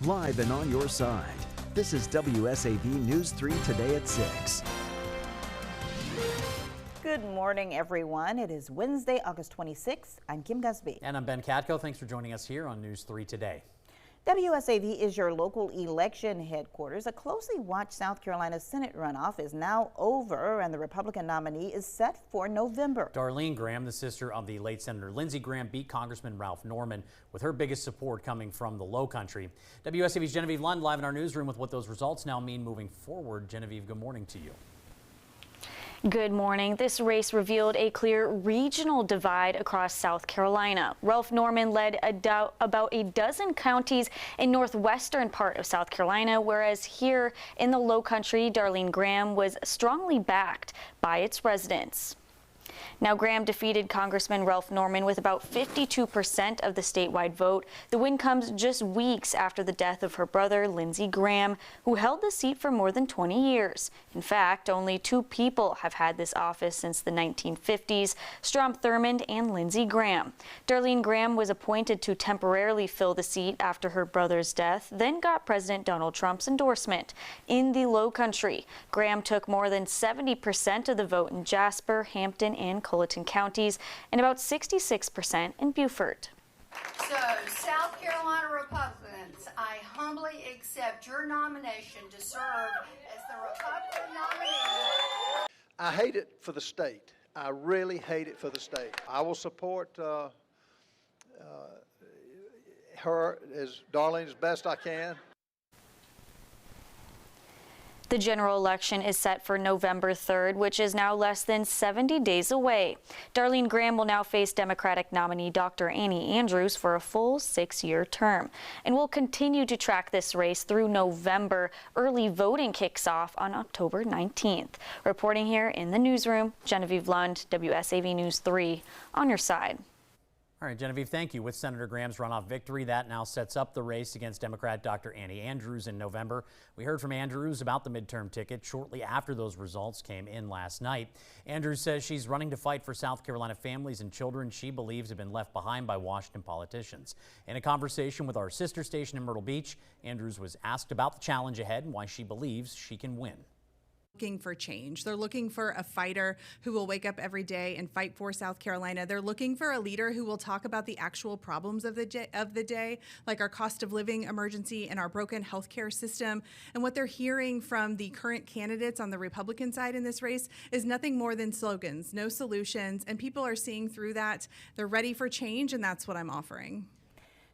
live and on your side. This is WSAV News 3 today at 6. Good morning, everyone. It is Wednesday, August 26th. I'm Kim Gusby. And I'm Ben Katko. Thanks for joining us here on News 3 today. WSAV is your local election headquarters. A closely watched South Carolina Senate runoff is now over, and the Republican nominee is set for November. Darlene Graham, the sister of the late Senator Lindsey Graham, beat Congressman Ralph Norman, with her biggest support coming from the Low Country. WSAV's Genevieve Lund live in our newsroom with what those results now mean moving forward. Genevieve, good morning to you. Good morning. This race revealed a clear regional divide across South Carolina. Ralph Norman led about a dozen counties in northwestern part of South Carolina, whereas here in the Low Country, Darlene Graham was strongly backed by its residents. Now, Graham defeated Congressman Ralph Norman with about 52% of the statewide vote. The win comes just weeks after the death of her brother, Lindsey Graham, who held the seat for more than 20 years. In fact, only two people have had this office since the 1950s, Strom Thurmond and Lindsey Graham. Darlene Graham was appointed to temporarily fill the seat after her brother's death, then got President Donald Trump's endorsement. In the Low Country, Graham took more than 70% of the vote in Jasper, Hampton, and Colleton counties, and about 66% in Beaufort. So, South Carolina Republicans, I humbly accept your nomination to serve as the Republican nominee. I hate it for the state. I really hate it for the state. I will support her as Darlene as best I can. The general election is set for November 3rd, which is now less than 70 days away. Darlene Graham will now face Democratic nominee Dr. Annie Andrews for a full 6-year term. And we'll continue to track this race through November. Early voting kicks off on October 19th. Reporting here in the newsroom, Genevieve Lund, WSAV News 3, on your side. All right, Genevieve, thank you. With Senator Graham's runoff victory, that now sets up the race against Democrat Dr. Annie Andrews in November. We heard from Andrews about the midterm ticket shortly after those results came in last night. Andrews says she's running to fight for South Carolina families and children she believes have been left behind by Washington politicians. In a conversation with our sister station in Myrtle Beach, Andrews was asked about the challenge ahead and why she believes she can win. Looking for change. They're looking for a fighter who will wake up every day and fight for South Carolina. They're looking for a leader who will talk about the actual problems of the day, like our cost of living emergency and our broken healthcare system. And what they're hearing from the current candidates on the Republican side in this race is nothing more than slogans, no solutions, and people are seeing through that. They're ready for change, and that's what I'm offering.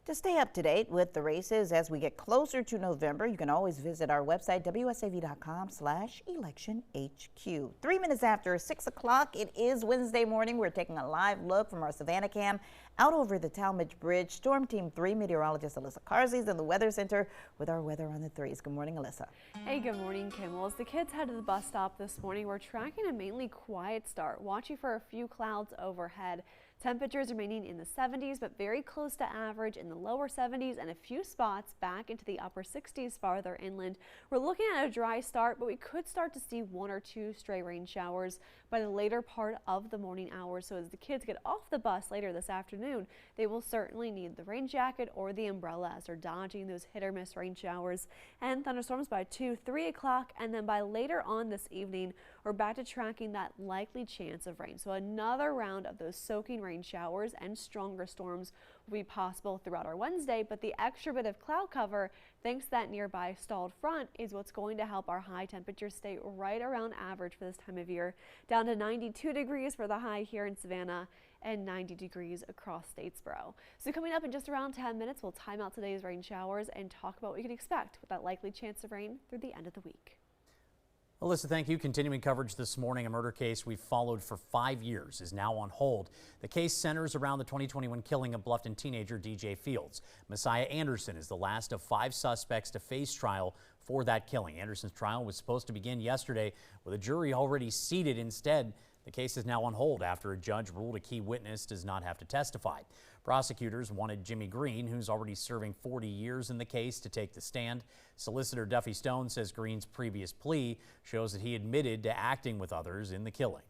To stay up to date with the races as we get closer to November, you can always visit our website, wsav.com/electionhq. 3 minutes after 6 o'clock, it is Wednesday morning. We're taking a live look from our Savannah cam out over the Talmadge Bridge. Storm Team 3 meteorologist Alyssa Carsey's in the Weather Center with our weather on the 3s. Good morning, Alyssa. Hey, good morning, Kim. Well, as the kids head to the bus stop this morning, we're tracking a mainly quiet start, watching for a few clouds overhead. Temperatures remaining in the 70s, but very close to average in the lower 70s and a few spots back into the upper 60s farther inland. We're looking at a dry start, but we could start to see 1 or 2 stray rain showers by the later part of the morning hours. So as the kids get off the bus later this afternoon, they will certainly need the rain jacket or the umbrella as they're dodging those hit or miss rain showers and thunderstorms by 2, 3 o'clock. And then by later on this evening, we're back to tracking that likely chance of rain. So another round of those soaking rain showers and stronger storms will be possible throughout our Wednesday, but the extra bit of cloud cover, thanks to that nearby stalled front, is what's going to help our high temperatures stay right around average for this time of year, down to 92 degrees for the high here in Savannah and 90 degrees across Statesboro. So coming up in just around 10 minutes, we'll time out today's rain showers and talk about what we can expect with that likely chance of rain through the end of the week. Alyssa, thank you. Continuing coverage this morning, a murder case we've followed for 5 years is now on hold. The case centers around the 2021 killing of Bluffton teenager DJ Fields. Messiah Anderson is the last of 5 suspects to face trial for that killing. Anderson's trial was supposed to begin yesterday with a jury already seated. Instead, the case is now on hold after a judge ruled a key witness does not have to testify. Prosecutors wanted Jimmy Green, who's already serving 40 years in the case, to take the stand. Solicitor Duffy Stone says Green's previous plea shows that he admitted to acting with others in the killing.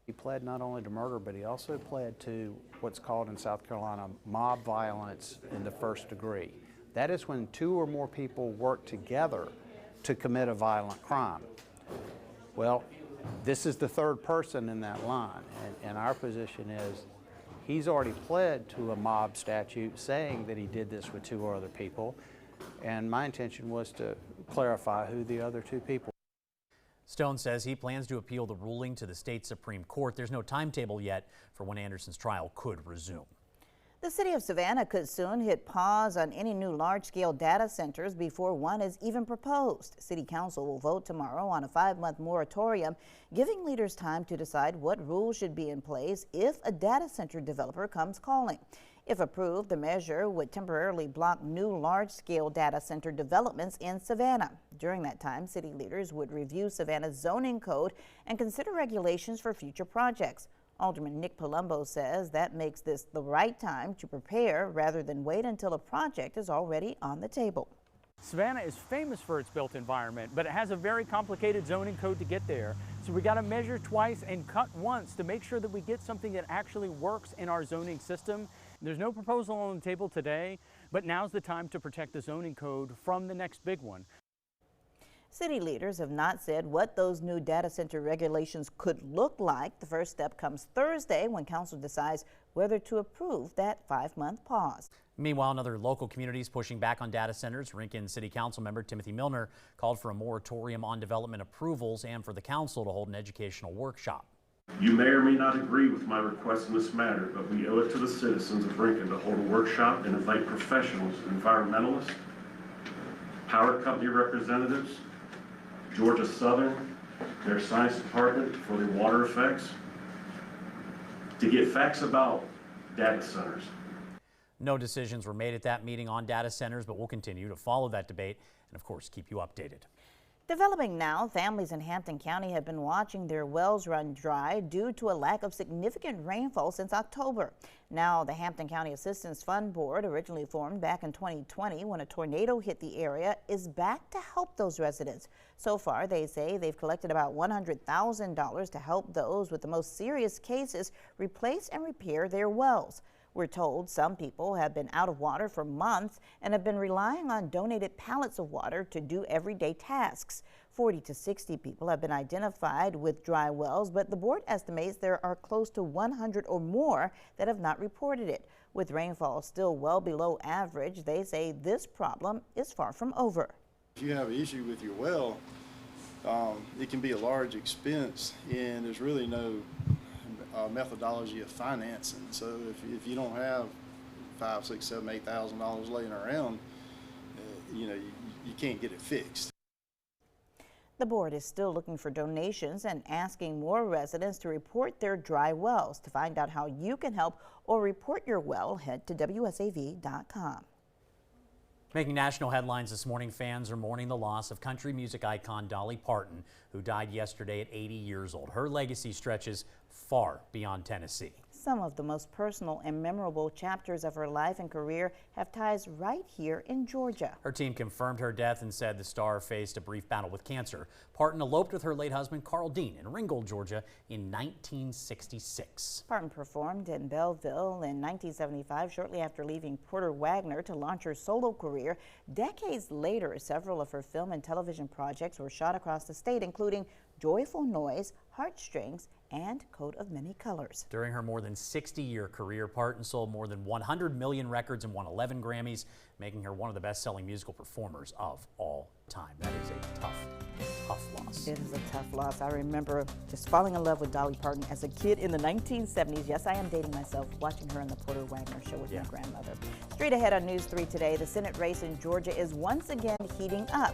He pled not only to murder, but he also pled to what's called in South Carolina mob violence in the first degree. That is when 2 or more people work together to commit a violent crime. Well, this is the 3rd person in that line, and our position is he's already pled to a mob statute saying that he did this with 2 other people, and my intention was to clarify who the other 2 people were. Stone says he plans to appeal the ruling to the state Supreme Court. There's no timetable yet for when Anderson's trial could resume. The city of Savannah could soon hit pause on any new large-scale data centers before one is even proposed. City Council will vote tomorrow on a 5-month moratorium, giving leaders time to decide what rules should be in place if a data center developer comes calling. If approved, the measure would temporarily block new large-scale data center developments in Savannah. During that time, city leaders would review Savannah's zoning code and consider regulations for future projects. Alderman Nick Palumbo says that makes this the right time to prepare rather than wait until a project is already on the table. Savannah is famous for its built environment, but it has a very complicated zoning code to get there. So we got to measure twice and cut once to make sure that we get something that actually works in our zoning system. There's no proposal on the table today, but now's the time to protect the zoning code from the next big one. City leaders have not said what those new data center regulations could look like. The first step comes Thursday when council decides whether to approve that 5-month pause. Meanwhile, in other local communities pushing back on data centers, Rincon City Council member Timothy Milner called for a moratorium on development approvals and for the council to hold an educational workshop. You may or may not agree with my request in this matter, but we owe it to the citizens of Rincon to hold a workshop and invite professionals, environmentalists, power company representatives, Georgia Southern, their science department for the water effects, to get facts about data centers. No decisions were made at that meeting on data centers, but we'll continue to follow that debate and, of course, keep you updated. Developing now, families in Hampton County have been watching their wells run dry due to a lack of significant rainfall since October. Now, the Hampton County Assistance Fund Board, originally formed back in 2020 when a tornado hit the area, is back to help those residents. So far, they say they've collected about $100,000 to help those with the most serious cases replace and repair their wells. We're told some people have been out of water for months and have been relying on donated pallets of water to do everyday tasks. 40 to 60 people have been identified with dry wells, but the board estimates there are close to 100 or more that have not reported it. With rainfall still well below average, they say this problem is far from over. If you have an issue with your well, it can be a large expense, and there's really no methodology of financing. So if you don't have $5,000, $6,000, $7,000, $8,000 laying around, you can't get it fixed. The board is still looking for donations and asking more residents to report their dry wells. To find out how you can help or report your well, head to WSAV.com. Making national headlines this morning, fans are mourning the loss of country music icon Dolly Parton, who died yesterday at 80 years old. Her legacy stretches far beyond Tennessee. Some of the most personal and memorable chapters of her life and career have ties right here in Georgia. Her team confirmed her death and said the star faced a brief battle with cancer. Parton eloped with her late husband Carl Dean in Ringgold, Georgia in 1966. Parton performed in Belleville in 1975, shortly after leaving Porter Wagoner to launch her solo career. Decades later, several of her film and television projects were shot across the state, including Joyful Noise, Heartstrings, and Coat of Many Colors. During her more than 60-year career, Parton sold more than 100 million records and won 11 Grammys, making her one of the best-selling musical performers of all time. That is a tough loss. It is a tough loss. I remember just falling in love with Dolly Parton as a kid in the 1970s. Yes, I am dating myself, watching her on the Porter Wagoner show with my grandmother. Straight ahead on News 3 today, the Senate race in Georgia is once again heating up.